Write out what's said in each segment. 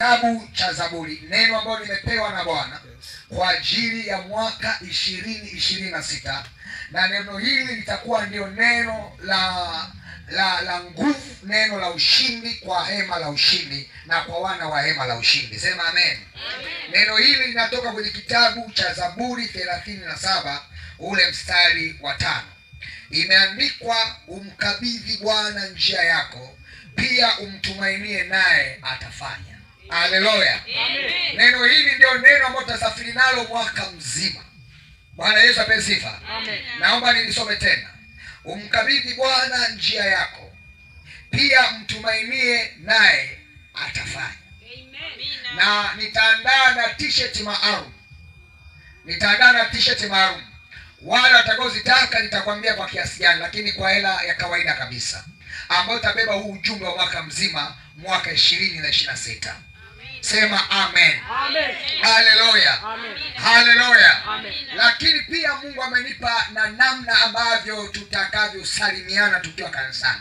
Kitabu cha Zaburi, neno ambalo limepewa na Bwana kwa ajili ya mwaka 2026, na neno hili litakuwa ndio neno la nguvu, neno la ushindi kwa hema la ushindi na kwa wana wa hema la ushindi. Sema amen. Neno hili linatoka kwenye kitabu cha Zaburi 37 ule mstari wa 5. Imeandikwa, umkabidhi Bwana njia yako, pia umtumainie naye atafanya. Haleluya. Neno hili ndio neno ambalo tutasafiri nalo mwaka mzima. Bwana Yesu apewe sifa. Naomba nilisome tena. Umkabidhi Bwana njia yako, pia mtumainie naye atafanya. Na nitaandaa na t-shirt maalum. Wale watakaozitaka nitakwambia kwa kiasi gani, lakini kwa hela ya kawaida kabisa, ambayo tabeba huu ujumbe wa mwaka mzima, mwaka 2026. Sema amen. Haleluya. Haleluya. Lakini pia Mungu amenipa na namna ambavyo tutakavyosalimiana tukiwa kanisani.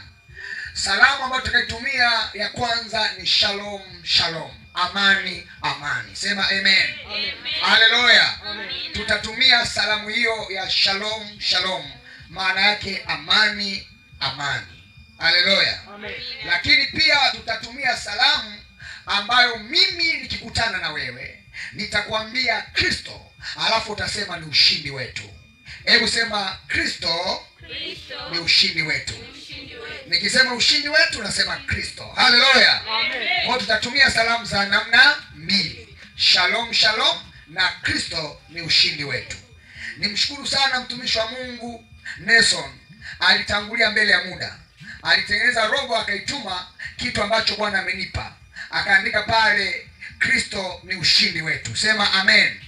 Salamu ambayo tutaitumia ya kwanza ni shalom shalom, amani amani. Sema amen. Haleluya. Tutatumia salamu hiyo ya shalom shalom, maana yake amani amani. Haleluya. Lakini pia tutatumia salamu ambayo mimi nikikutana na wewe nitakwambia Kristo, alafu utasema ni ushindi wetu. Hebu sema Kristo ni ushindi wetu. Nikisema ushindi wetu nasema Kristo. Haleluya. Kwa tutatumia salamu za namna mbili, shalom shalom na Kristo ni ushindi wetu. Nimshukuru sana mtumishi wa Mungu Nelson, alitangulia mbele ya muda, alitengeneza robo akaituma kitu ambacho Bwana amenipa, akaandika pale Kristo ni ushindi wetu. Sema amen.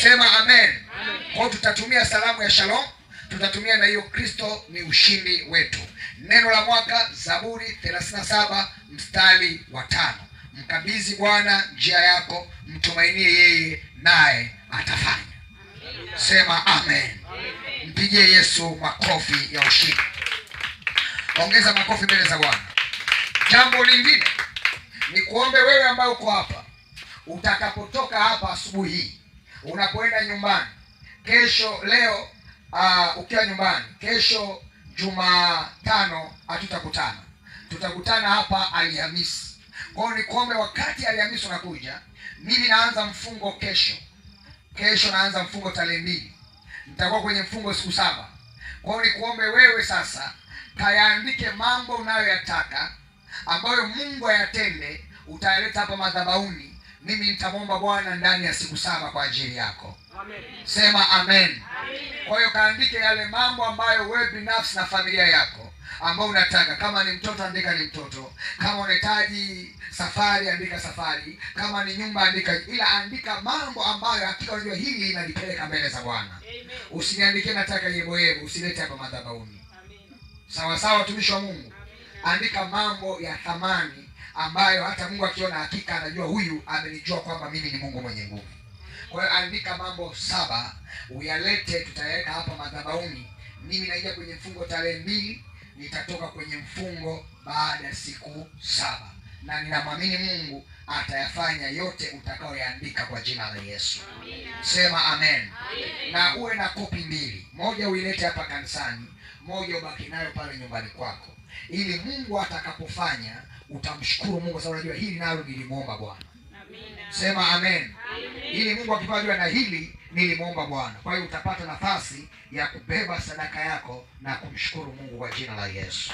Sema amen. Kwa tutatumia salamu ya shalom, tutatumia na hiyo Kristo ni ushindi wetu. Neno la mwaka Zaburi 37 mstari wa 5. Mkabidhi Bwana njia yako, mtumainie yeye naye atafanya. Sema amen. Mpigie Yesu makofi ya ushindi. Ongeza makofi mbele za Bwana. Jambo lingine ni kuombe wewe ambaye uko hapa, utakapotoka hapa asubuhi hii, unapoenda nyumbani kesho, leo ukiwa nyumbani, kesho Jumatano hatutakutana, tutakutana hapa Alhamisi. Kwa hiyo nikuombe, wakati Alhamisi unakuja, mimi naanza mfungo kesho naanza mfungo tarehe 2, nitakuwa kwenye mfungo siku 7. Kwa hiyo nikuombe wewe sasa kayaandike mambo unayoyataka ambayo Mungu ayatende, utayaleta hapa madhabahuni. Mimi nitamwomba Bwana ndani ya siku 7 kwa ajili yako. Amen. Sema amen. Kwa hiyo kaandike yale mambo ambayo wewe binafsi na familia yako ambao unataka. Kama ni mtoto, andika ni mtoto. Kama unahitaji safari, andika safari. Kama ni nyumba, andika. Ila andika mambo ambayo hakika unajua hili linalipeleka mbele za Bwana. Usiniandike nataka yebo, usilete hapa madhabahuni. Sawa sawa, watumishi wa Mungu. Andika mambo ya thamani ambayo hata Mungu akiona hakika anajua huyu amenijua kwamba mimi ni Mungu mwenye nguvu. Kwa hiyo andika mambo 7, uyalete, tutayaweka hapa madhabahuni. Mimi naingia kwenye mfungo tarehe 2, nitatoka kwenye mfungo baada ya siku 7. Na ninamwamini Mungu atayafanya yote utakaoyaandika kwa jina la Yesu. Sema amen. Na uwe na kopi 2. Moja uilete hapa kanisani, moja ubaki nayo pale nyumbani kwako, ili Mungu atakapofanya utamshukuru Mungu, sababu unajua hili nalo nilimuomba Bwana. Sema amen. Ili Mungu akipajua na hili nilimuomba Bwana. Kwa hiyo utapata nafasi ya kubeba sadaka yako na kumshukuru Mungu kwa jina la Yesu.